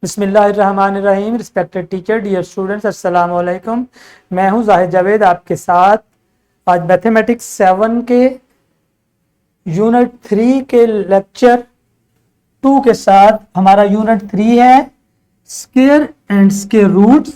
बिस्मिल्लाहिर्रहमानिर्रहीम। Respected teacher, dear students, अस्सलाम वालेकुम। मैं हूं जाहिद जावेद आपके साथ। आज मैथमेटिक्स 7 के यूनिट 3 के लेक्चर 2 के साथ हमारा यूनिट 3 है स्क्वायर एंड स्क्वायर रूट्स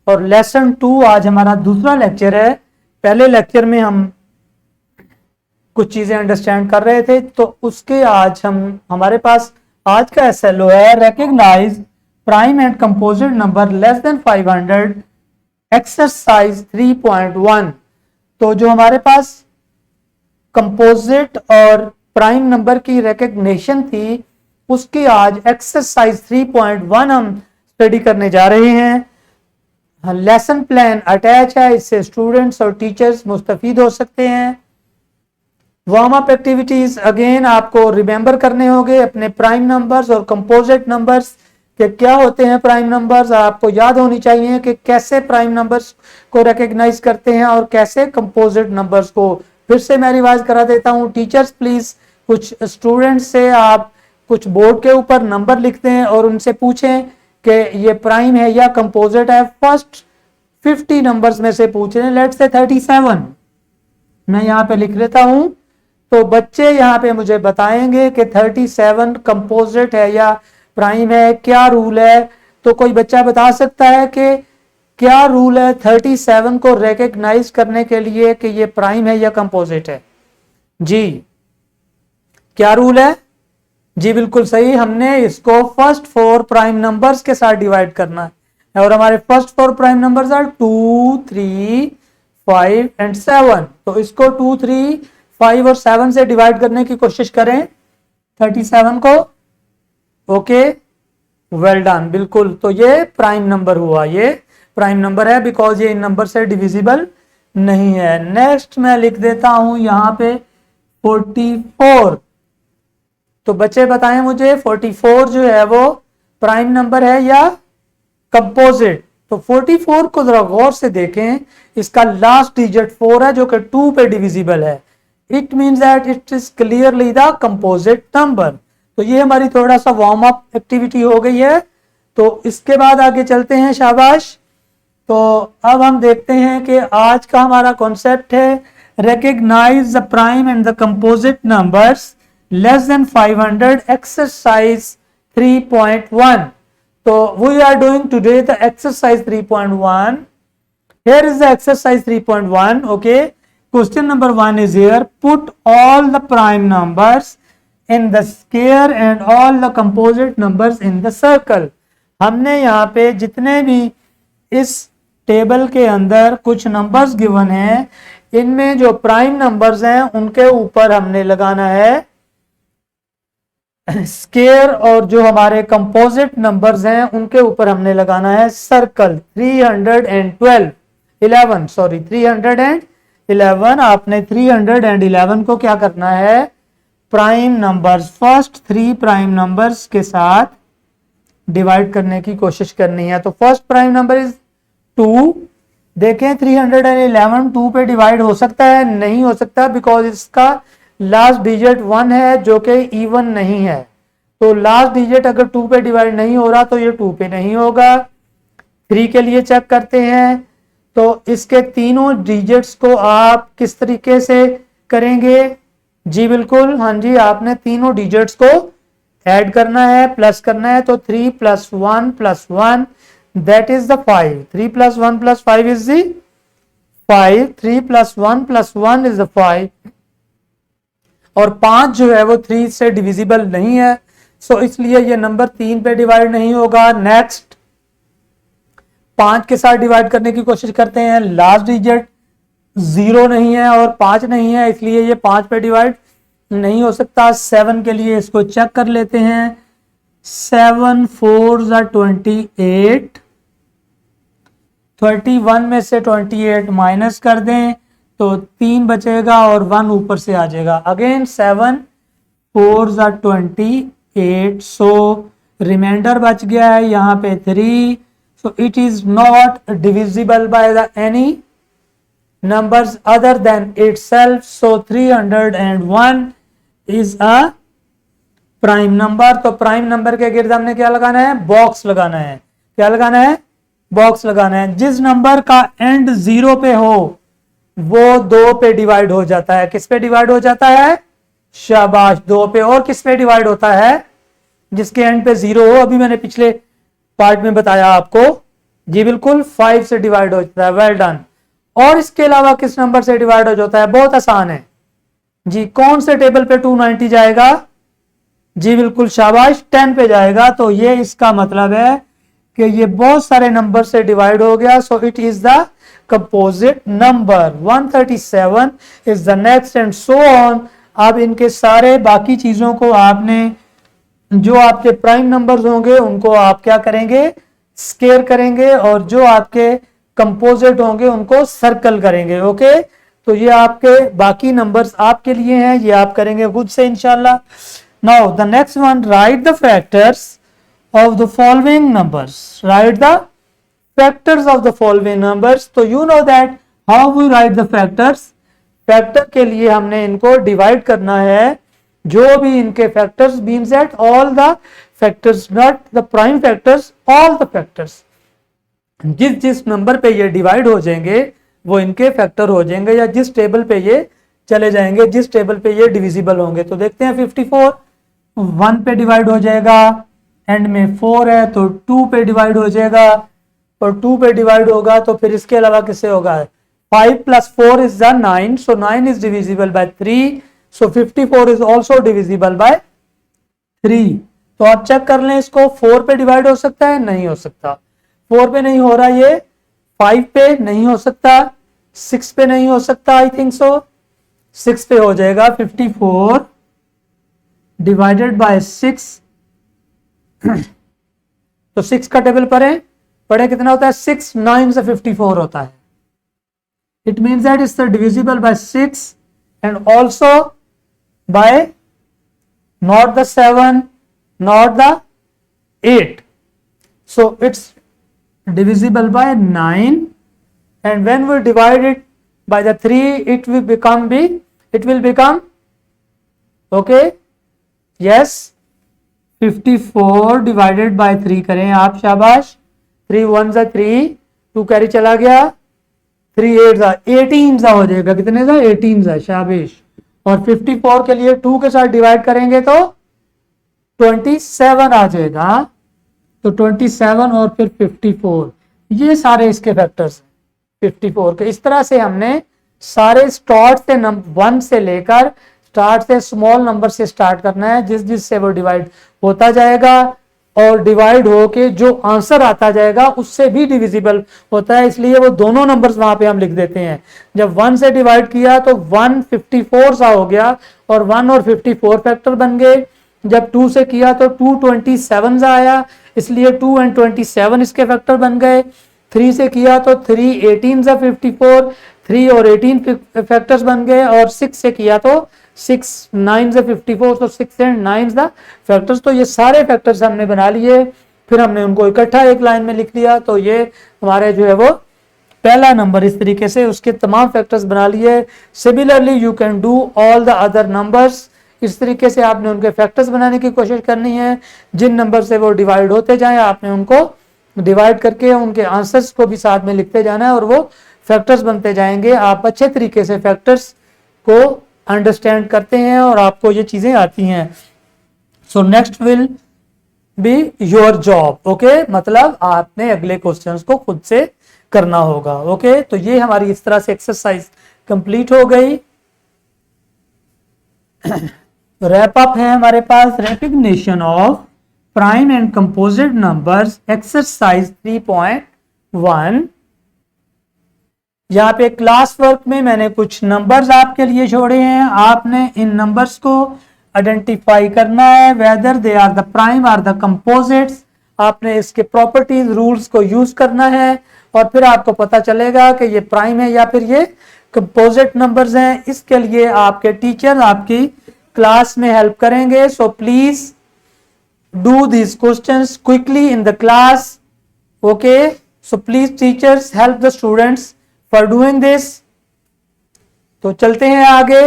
और लेसन 2 आज हमारा दूसरा लेक्चर है। पहले लेक्चर में हम कुछ चीजें अंडरस्टैंड कर रहे थे, तो उसके आज हमारे पास आज का एसएलओ है recognize prime and composite number less than 500 exercise 3.1। तो जो हमारे पास कंपोजिट और प्राइम नंबर की रिकॉग्निशन थी, उसकी आज एक्सरसाइज 3.1 हम स्टडी करने जा रहे हैं। लेसन प्लान अटैच है, इससे स्टूडेंट्स और टीचर्स मुस्तफीद हो सकते हैं। वार्म अप एक्टिविटीज अगेन आपको रिमेंबर करने होंगे अपने प्राइम नंबर्स और कंपोजिट नंबर्स कि क्या होते हैं। प्राइम नंबर्स आपको याद होनी चाहिए कि कैसे प्राइम नंबर्स को रिकॉग्नाइज करते हैं और कैसे कंपोजिट नंबर्स को। फिर से मैं रिवाइज करा देता हूं। टीचर्स प्लीज कुछ स्टूडेंट्स से आप कुछ बोर्ड के ऊपर नंबर लिखते हैं और उनसे पूछें कि ये प्राइम है या कंपोजिट है। फर्स्ट 50 नंबर्स में से पूछ रहे हैं, लेट्स से 37 मैं यहाँ पे लिख लेता हूं। तो बच्चे यहाँ पे मुझे बताएंगे कि 37 कंपोजिट है या प्राइम है, क्या रूल है। तो कोई बच्चा बता सकता है कि क्या रूल है 37 को रिकॉग्नाइज करने के लिए कि ये प्राइम है या कंपोजिट है? जी क्या रूल है? जी बिल्कुल सही, हमने इसको फर्स्ट 4 प्राइम नंबर्स के साथ डिवाइड करना है और हमारे first 4 prime numbers are 2, 3, 5 and 7। तो इसको 2, 3, 5 और 7 से डिवाइड करने की कोशिश करें 37 को। ओके, वेल डन, बिल्कुल। तो ये प्राइम नंबर हुआ, ये प्राइम नंबर है बिकॉज ये इन नंबर से डिविजिबल नहीं है। नेक्स्ट मैं लिख देता हूं यहां पे 44। तो बच्चे बताएं मुझे 44 जो है वो प्राइम नंबर है या कंपोजिट? तो 44 को जरा गौर से देखें, इसका लास्ट डिजिट 4 है जो कि 2 पे डिविजिबल है। It means that it is clearly the composite number. तो ये हमारी थोड़ा सा वार्म अप एक्टिविटी हो गई है। तो इसके बाद आगे चलते हैं, शाबाश। तो अब हम देखते हैं कि आज का हमारा कॉन्सेप्ट है recognize the prime and the composite numbers less than 500 exercise 3.1। तो we are doing today the exercise 3.1। here is the exercise 3.1. okay, question number 1 is here. Put all the prime numbers in the square and all the composite numbers in the circle. हमने यहाँ पे जितने भी इस table के अंदर कुछ numbers given हैं, इनमें जो प्राइम नंबर्स हैं उनके ऊपर हमने लगाना है स्क्वायर और जो हमारे कंपोजिट नंबर्स हैं उनके ऊपर हमने लगाना है सर्कल। 311 आपने 311 को क्या करना है? Prime numbers, first 3 prime numbers के साथ डिवाइड करने की कोशिश करनी है। तो फर्स्ट प्राइम नंबर इज 2। देखें 311 2 पे डिवाइड हो सकता है? नहीं हो सकता बिकॉज इसका लास्ट डिजिट 1 है जो कि इवन नहीं है। तो लास्ट डिजिट अगर 2 पे डिवाइड नहीं हो रहा तो ये 2 पे नहीं होगा। 3 के लिए चेक करते हैं। तो इसके तीनों डिजिट्स को आप किस तरीके से करेंगे? जी बिल्कुल, हाँ जी, आपने तीनों डिजिट्स को ऐड करना है, प्लस करना है। तो 3 + 1 + 1 that is the 5। 3 + 1 + 5 is the 5। 3 + 1 + 1 is the 5। और 5 जो है वो 3 से डिविजिबल नहीं है, सो इसलिए ये नंबर 3 पे डिवाइड नहीं होगा। नेक्स्ट 5 के साथ डिवाइड करने की कोशिश करते हैं। लास्ट डिजिट 0 नहीं है और 5 नहीं है, इसलिए ये 5 पे डिवाइड नहीं हो सकता। 7 के लिए इसको चेक कर लेते हैं। 7 4 = 28। 31 में से 28 माइनस कर दें तो 3 बचेगा और 1 ऊपर से आ जाएगा। अगेन 7 4 = 28। सो रिमाइंडर बच गया है यहाँ पे 3। So it is not divisible by the any numbers other than itself. So 301 is a prime number, तो प्राइम नंबर के गिर्द हमने क्या लगाना है, बॉक्स लगाना है। क्या लगाना है, बॉक्स लगाना है। जिस नंबर का एंड 0 पे हो वो 2 पे डिवाइड हो जाता है। किस पे डिवाइड हो जाता है, शाबाश, 2 पे। और किस पे डिवाइड होता है, जिसके एंड पे 0 हो। अभी मैंने पिछले पार्ट में बताया आपको, जी बिल्कुल, 5 से डिवाइड हो जाता है। Well done. और इसके अलावा किस नंबर से डिवाइड हो जाता है, बहुत आसान है जी। कौन से टेबल पे 290 जाएगा, जी बिल्कुल, शाबाश, 10 पे जाएगा। तो ये इसका मतलब है कि ये बहुत सारे नंबर से डिवाइड हो गया। So it is the composite number. 137 is the next and so on. अब इनके सारे बाकी चीजों को आपने, जो आपके प्राइम नंबर्स होंगे उनको आप क्या करेंगे, स्केयर करेंगे, और जो आपके कंपोजिट होंगे उनको सर्कल करेंगे। ओके, तो ये आपके बाकी नंबर्स आपके लिए हैं, ये आप करेंगे खुद से इंशाल्लाह। Now the next one, right the factors of the following numbers. Right the factors of the following numbers. तो you know that how we write the factors. Factor के लिए हमने इनको डिवाइड करना है, जो भी इनके factors means that all the factors, not the prime factors, all the factors. जिस जिस नंबर पे ये डिवाइड हो जाएंगे वो इनके फैक्टर हो जाएंगे, या जिस टेबल पे ये चले जाएंगे, जिस टेबल पे ये डिविजिबल होंगे। तो देखते हैं 54 1 पे डिवाइड हो जाएगा, एंड में 4 है तो 2 पे डिवाइड हो जाएगा, और 2 पे डिवाइड होगा तो फिर इसके अलावा किससे होगा, 5 + 4 is the 9, so 9 is divisible by 3, so 54 is also divisible by 3। तो आप चेक कर लें इसको, 4 पे डिवाइड हो सकता है, नहीं हो सकता। 4 पे नहीं हो रहा, ये 5 पे नहीं हो सकता, 6 पे नहीं हो सकता, आई थिंक सो 6 पे हो जाएगा। 54 डिवाइडेड बाय 6 तो 6 का टेबल पढ़े कितना होता है, 6 9 से 54 होता है। It means that it's divisible by 6 and also by not the 7, not the 8. So it's divisible by 9, and when we divide it by the 3, it will become okay, yes, 54 divided by 3 करें आप, शाबाश, 3 1 जा 3, 2 carry चला गया, 3 8 जा 18 जा हो जाएगा, कितने जा 18 जा, शाबाश। और 54 के लिए 2 के साथ डिवाइड करेंगे तो 27 आ जाएगा। तो 27 और फिर 54, ये सारे इसके फैक्टर्स 54 के। इस तरह से हमने सारे स्टार्ट से 1 से लेकर, स्टार्ट से स्मॉल नंबर से स्टार्ट करना है, जिस जिस से वो डिवाइड होता जाएगा, और डिवाइड होके जो आंसर आता जाएगा उससे भी डिविजिबल होता है, इसलिए वो दोनों नंबर्स वहां पे हम लिख देते हैं। जब 1 से डिवाइड किया तो 154 सा हो गया, और 1 और 54 फैक्टर बन गए। जब 2 से किया तो 227 सा आया, इसलिए 2 और 27 इसके फैक्टर बन गए। 3 से किया तो 3 18 सा 54, 3 और 18 फैक्टर्स बन गए। और 6 से किया तो 6 9 से 54, तो 6 एंड 9 द फैक्टर्स। तो ये सारे फैक्टर्स हमने बना लिए, फिर हमने उनको इकट्ठा एक लाइन में लिख लिया। तो ये हमारे जो है वो पहला नंबर, इस तरीके से उसके तमाम फैक्टर्स बना लिए। Similarly you can do all the other numbers. इस तरीके से आपने उनके फैक्टर्स बनाने की कोशिश करनी है। जिन नंबर से वो डिवाइड होते जाएं, आपने उनको डिवाइड करके उनके आंसर्स को भी साथ में लिखते जाना है, और वो फैक्टर्स बनते जाएंगे। आप अच्छे तरीके से फैक्टर्स को अंडरस्टैंड करते हैं और आपको ये चीजें आती हैं। So next will be your job. Okay, मतलब आपने अगले क्वेश्चंस को खुद से करना होगा। ओके, तो ये हमारी इस तरह से एक्सरसाइज कंप्लीट हो गई। रैप अप है हमारे पास, recognition of prime and composite numbers, exercise 3.1। यहाँ पे क्लास वर्क में मैंने कुछ नंबर्स आपके लिए छोड़े हैं। आपने इन नंबर्स को आइडेंटिफाई करना है, whether they are the prime are the composites. आपने इसके प्रॉपर्टीज रूल्स को यूज करना है, और फिर आपको पता चलेगा कि ये प्राइम है या फिर ये कंपोजिट नंबर्स हैं। इसके लिए आपके टीचर आपकी क्लास में हेल्प करेंगे। So please do these questions quickly in the class. Okay, so please teachers help the students for doing this. तो चलते हैं आगे।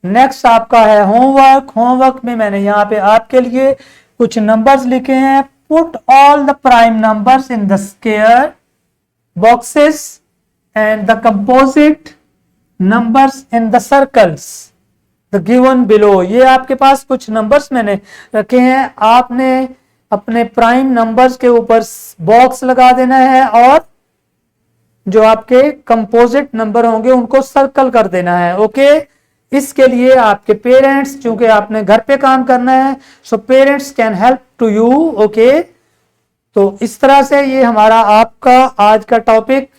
नेक्स्ट आपका है होमवर्क। होमवर्क में मैंने यहाँ पे आपके लिए कुछ नंबर्स लिखे हैं। Put all the prime numbers in the square boxes and the composite numbers in the circles the given below. ये आपके पास कुछ नंबर्स मैंने रखे हैं, आपने अपने प्राइम नंबर्स के ऊपर बॉक्स लगा देना है और जो आपके कंपोजिट नंबर होंगे उनको सर्कल कर देना है। ओके, इसके लिए आपके पेरेंट्स, चूंकि आपने घर पे काम करना है, so parents can help to you. Okay, तो इस तरह से ये हमारा आपका आज का टॉपिक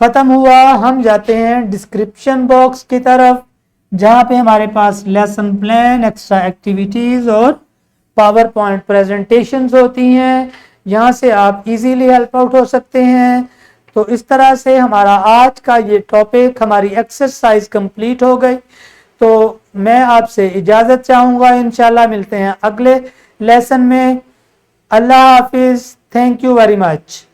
खत्म हुआ। हम जाते हैं डिस्क्रिप्शन बॉक्स की तरफ, जहां पे हमारे पास लेसन प्लान, एक्स्ट्रा एक्टिविटीज और पावर पॉइंट प्रेजेंटेशंस होती हैं। यहां से आप इजीली हेल्प आउट हो सकते हैं। तो इस तरह से हमारा आज का ये टॉपिक, हमारी एक्सरसाइज कंप्लीट हो गई। तो मैं आपसे इजाज़त चाहूँगा, इंशाल्लाह मिलते हैं अगले लेसन में। अल्लाह हाफिज़, थैंक यू वेरी मच।